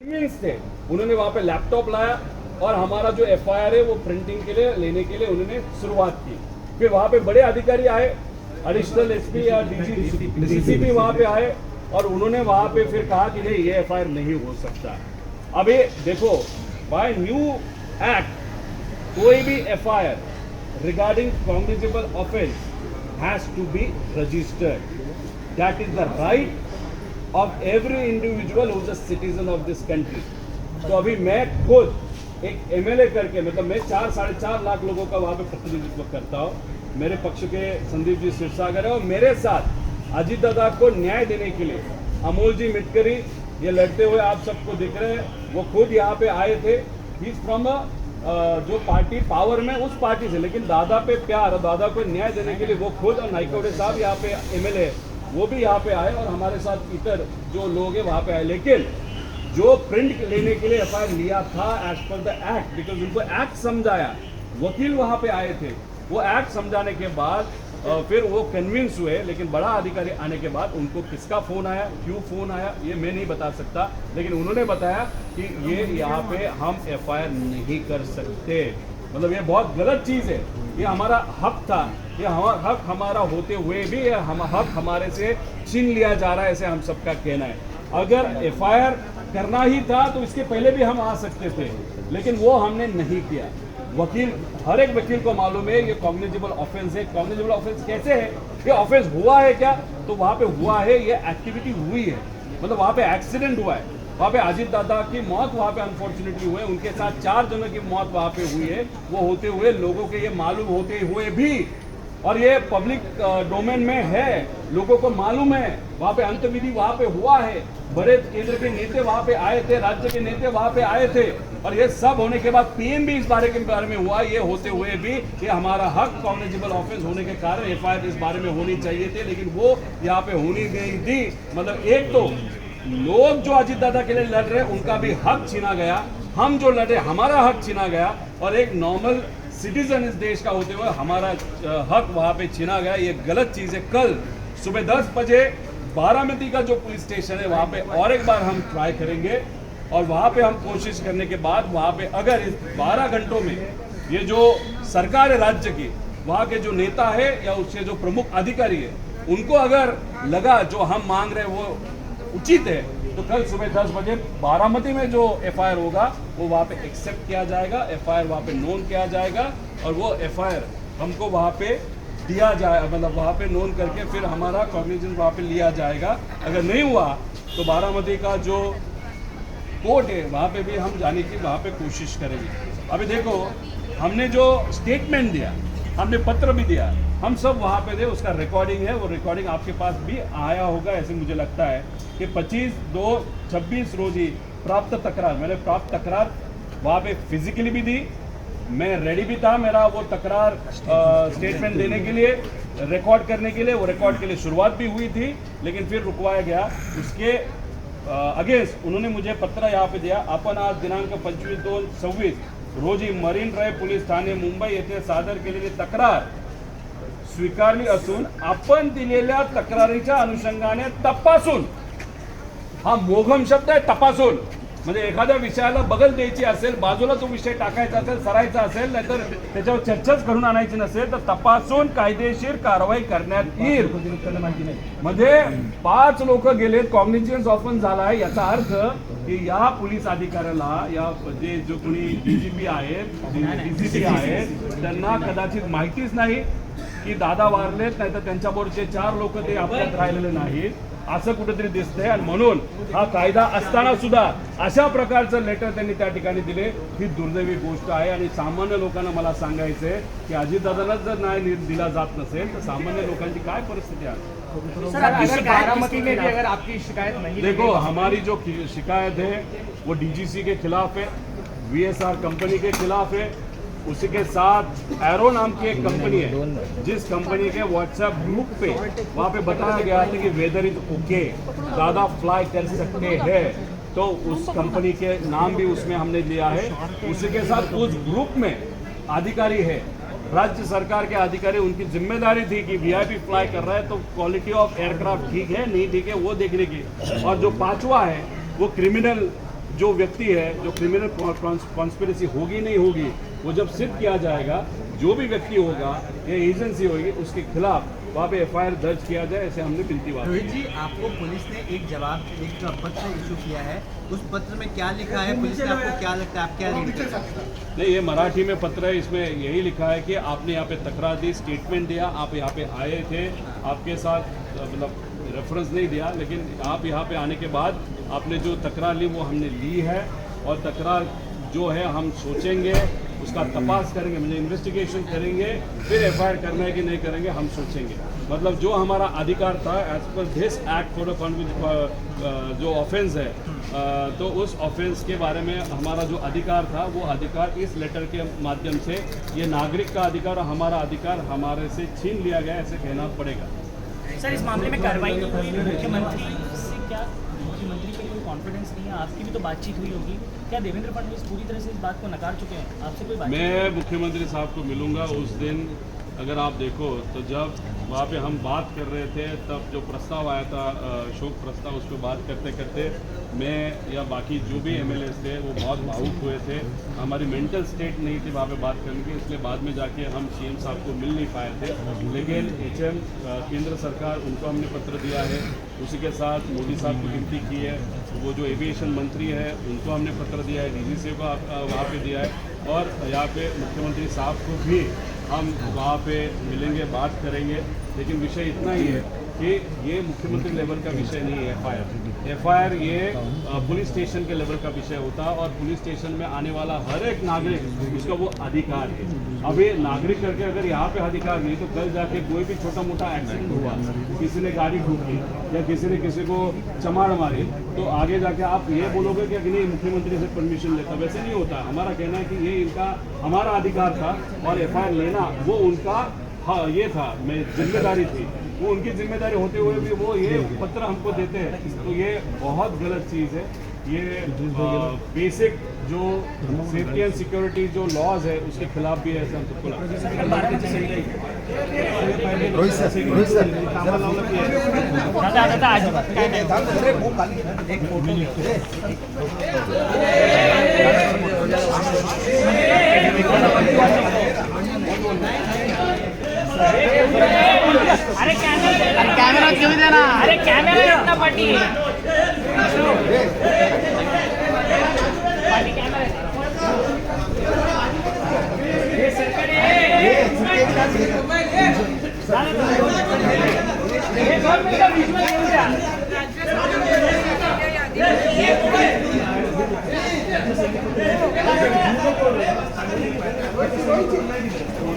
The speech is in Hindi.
थे, उन्होंने वहाँ पे लैपटॉप लाया और हमारा जो एफआईआर है वो प्रिंटिंग के लिए लेने के लिए उन्होंने शुरुआत की। फिर वहाँ पे बड़े अधिकारी आए, एडिशनल एसपी या डीसीपी वहाँ पे आए और उन्होंने वहाँ पे फिर कहा कि नहीं ये एफआईआर नहीं हो सकता। अब ये देखो बाय न्यू एक्ट कोई भी FIR regarding cognizable offence has to be registered. That is the right of every individual who is a citizen of this country। तो अभी मैं खुद एक एमएलए करके मतलब मैं 4-4.5 लाख लोगों का वहाँ पे प्रतिनिधित्व करता हूँ। मेरे पक्ष के संदीप जी सिरसागर है और मेरे साथ अजीत दादा को न्याय देने के लिए अमोल जी मिटकरी ये लड़ते हुए आप सबको दिख रहे हैं, वो खुद यहाँ पे आए थे। ही फ्रॉम जो पार्टी पावर में उस पार्टी से, लेकिन दादा पे प्यार और दादा को न्याय देने के लिए वो खुद और नाइकोडे साहब यहाँ पे एमएलए वो भी यहाँ पे आए और हमारे साथ इतर जो लोग हैं वहाँ पे आए। लेकिन जो प्रिंट लेने के लिए एफआईआर लिया था as per the act, because उनको एक्ट समझाया, वकील वहाँ पे आए थे, वो एक्ट समझाने के बाद फिर वो कन्विंस हुए। लेकिन बड़ा अधिकारी आने के बाद उनको किसका फोन आया, क्यों फोन आया, ये मैं नहीं बता सकता, लेकिन उन्होंने बताया कि ये यहाँ पे हम एफआईआर नहीं कर सकते। मतलब ये बहुत गलत चीज़ है, ये हमारा हक था, ये हक हमारा होते हुए भी ये हक हमारे से छीन लिया जा रहा है, ऐसे हम सबका कहना है। अगर एफआईआर करना ही था तो इसके पहले भी हम आ सकते थे, लेकिन वो हमने नहीं किया। वकील, हर एक वकील को मालूम है ये कॉग्निजेबल ऑफेंस है। कॉग्निजेबल ऑफेंस कैसे है, ये ऑफेंस हुआ है क्या, तो वहाँ पे हुआ है, ये एक्टिविटी हुई है, मतलब वहाँ पे एक्सीडेंट हुआ है। वहाँ पे अजीत दादा की मौत वहाँ पे अनफॉर्चुनेटली हुई है, उनके साथ 4 जनों की मौत वहाँ पे हुई है। वो होते हुए लोगों के ये मालूम होते हुए भी, और ये पब्लिक डोमेन में है, लोगों को मालूम है, वहाँ पे अंतविधि वहाँ पे हुआ है, बड़े केंद्र के नेता वहाँ पे आए थे, राज्य के नेता वहाँ पे आए थे, और ये सब होने के बाद पीएम भी इस बारे में हुआ। ये होते हुए भी ये हमारा हक कॉग्निजेबल ऑफेंस होने के कारण एफआईआर इस बारे में होनी चाहिए थे, लेकिन वो यहाँ पे होनी नहीं थी। मतलब एक तो लोग जो अजीत दादा के लिए लड़ रहे उनका भी हक छीना गया, हम जो लड़े हमारा हक छीना गया, और एक नॉर्मल सिटीजन इस देश का होते हुए हमारा हक वहाँ पे छीना गया। ये गलत चीज़ है। कल सुबह 10 बजे बारामती का जो पुलिस स्टेशन है वहाँ पे और एक बार हम ट्राई करेंगे, और वहाँ पे हम कोशिश करने के बाद वहाँ पे अगर इस 12 घंटों में ये जो सरकार है राज्य की, वहाँ के जो नेता है या उसके जो प्रमुख अधिकारी है, उनको अगर लगा जो हम मांग रहे हैं वो उचित है, तो कल सुबह 10 बजे बारामती में जो एफआईआर होगा वो वहाँ पे एक्सेप्ट किया जाएगा, एफआईआर वहाँ पे नोन किया जाएगा, और वो एफआईआर हमको वहाँ पे दिया जाए, मतलब वहाँ पे नोन करके फिर हमारा कॉग्निजेंस वहाँ पे लिया जाएगा। अगर नहीं हुआ तो बारामती का जो कोर्ट है वहाँ पे भी हम जाने की वहाँ पे कोशिश करेंगे। अभी देखो हमने जो स्टेटमेंट दिया, हमने पत्र भी दिया, हम सब वहाँ पे थे, उसका रिकॉर्डिंग है, वो रिकॉर्डिंग आपके पास भी आया होगा ऐसे मुझे लगता है कि 25/2/26 रोज ही प्राप्त तकरार, मैंने प्राप्त तकरार वहाँ पे फिजिकली भी दी, मैं रेडी भी था मेरा वो तकरार स्टेटमेंट देने के लिए, रिकॉर्ड करने के लिए, वो रिकॉर्ड के लिए शुरुआत भी हुई थी, लेकिन फिर रुकवाया गया। उसके अगेंस्ट उन्होंने मुझे पत्र यहाँ पे दिया, आपण आज दिनांक 25/2/26 रोजी marine drive police Thane Mumbai येथे सादर केलेली तक्रार स्वीकारली असून आपण दिलेल्या तक्रारीच्या अनुषंगाने तपासून, हा मोघम शब्द आहे, तपासून, म्हणजे एखाद्या विषयाला बगल द्यायची असेल, बाजूला तो विषय टाकायचा असेल, सरायचा असेल, नाहीतर त्याच्यावर चर्चाच घडून आणायची नसेल, तर तपासून कायदेशीर कारवाई करण्यात येईल। म्हणजे 5 लोक गेलेत, कॉग्निजेन्स ऑफेंस झाला आहे, याचा अर्थ की या पोलीस अधिकाऱ्याला, या जे जो कोणी डीजीपी आहेत, डीसीपी आहेत, त्यांना कदाचित माहितीच नाही की दादा वारलेत, नाहीतर त्यांच्याबरोबरचे 4 लोक ते आपल्यात राहिलेले नाहीत, असं कुठेतरी दिसतंय। आणि म्हणून हा कायदा असताना सुद्धा अशा प्रकारचं लेटर त्यांनी त्या ठिकाणी दिले, ही दुर्दैवी गोष्ट आहे। आणि सामान्य लोकांना मला सांगायचंय की अजितदादांना जर न्याय दिला जात नसेल तर सामान्य लोकांची काय परिस्थिती आहे। बारामती में भी अगर आपकी शिकायत नहीं, देखो हमारी जो शिकायत है वो डीजीसी के खिलाफ है, वीएसआर कंपनी के खिलाफ है, उसी के साथ एरो नाम की एक कंपनी है, जिस कंपनी के व्हाट्सएप ग्रुप पे वहाँ पे बताया गया था कि वेदर इज ओके, दादा फ्लाई कर सकते हैं, तो उस कंपनी के नाम भी उसमें हमने लिया है। उसी के साथ उस ग्रुप में अधिकारी है, राज्य सरकार के अधिकारी, उनकी जिम्मेदारी थी कि वीआईपी फ्लाई कर रहा है तो क्वालिटी ऑफ एयरक्राफ्ट ठीक है नहीं ठीक है वो देखने की, और जो 5वां है वो क्रिमिनल जो व्यक्ति है, जो क्रिमिनल कॉन्स्पिरेसी होगी नहीं होगी, वो जब सिद्ध किया जाएगा, जो भी व्यक्ति होगा या एजेंसी होगी, उसके खिलाफ वहाँ पे एफआईआर दर्ज किया जाए, ऐसे हमने विनती बात रोहित जी, आपको पुलिस ने एक पत्र इशू किया है, उस पत्र में क्या लिखा है? पुलिस ने आपको क्या लगता है, आप क्या रीड कर सकते हैं? नहीं, ये मराठी में पत्र है, इसमें यही लिखा है कि आपने यहाँ पे तकरार दी, स्टेटमेंट दिया, आप यहाँ पे आए थे, आपके साथ मतलब रेफरेंस नहीं दिया, लेकिन आप यहाँ पे आने के बाद आपने जो तकरार ली वो हमने ली है, और तकरार जो है हम सोचेंगे, उसका तपास करेंगे, मतलब इन्वेस्टिगेशन करेंगे, फिर एफआईआर करना है कि नहीं करेंगे हम सोचेंगे। मतलब जो हमारा अधिकार था as per this act for जो ऑफेंस है, तो उस ऑफेंस के बारे में हमारा जो अधिकार था, वो अधिकार इस लेटर के माध्यम से ये नागरिक का अधिकार और हमारा अधिकार हमारे से छीन लिया गया, ऐसे कहना पड़ेगा। सर, इस मामले में कार्रवाई नहीं हुई, मुख्यमंत्री से क्या मुख्यमंत्री पे कोई कॉन्फिडेंस नहीं है? आपकी भी तो बातचीत हुई होगी, क्या देवेंद्र फडणवीस पूरी तरह से इस बात को नकार चुके हैं? आपसे कोई बात? मैं मुख्यमंत्री साहब को मिलूंगा उस दिन। अगर आप देखो तो जब वहाँ पे हम बात कर रहे थे, तब जो प्रस्ताव आया था शोक प्रस्ताव, उस पर बात करते करते मैं या बाकी जो भी एमएलए थे वो बहुत भावुक हुए थे। हमारी मेंटल स्टेट नहीं थी वहाँ पे बात करने की, इसलिए बाद में जाके हम सीएम साहब को मिल नहीं पाए थे। लेकिन एचएम केंद्र सरकार, उनको हमने पत्र दिया है, उसी के साथ मोदी साहब को विनती की है, वो जो एविएशन मंत्री है उनको हमने पत्र दिया है, डीजी को वहाँ पे दिया है, और यहाँ पे मुख्यमंत्री साहब को भी हम वहाँ पे मिलेंगे, बात करेंगे। लेकिन विषय इतना ही है कि ये मुख्यमंत्री लेवल का विषय नहीं है। एफआईआर ये पुलिस स्टेशन के लेवल का विषय होता है, और पुलिस स्टेशन में आने वाला हर एक नागरिक, उसका वो अधिकार है। अब ये नागरिक करके अगर यहाँ पे अधिकार नहीं, तो कल जाके कोई भी छोटा मोटा एक्सीडेंट हुआ, किसी ने गाड़ी ठोकी या किसी ने किसी को चमाड़ मारी, तो आगे जाके आप ये बोलोगे कि नहीं मुख्यमंत्री से परमिशन लेता, वैसे नहीं होता। हमारा कहना है कि ये इनका हमारा अधिकार था, और एफआईआर लेना वो उनका ये था, मैं जिम्मेदारी थी, वो उनकी जिम्मेदारी होते हुए भी वो ये पत्र हमको देते हैं, तो ये बहुत गलत चीज़ है। ये बेसिक जो सेफ्टी एंड सिक्योरिटी जो लॉज है उसके खिलाफ भी है, ऐसा हम सबको लगता है। रोहित सर, एक अरे कैमरा क्यों देना? अरे कैमरा इतना पटी फोटो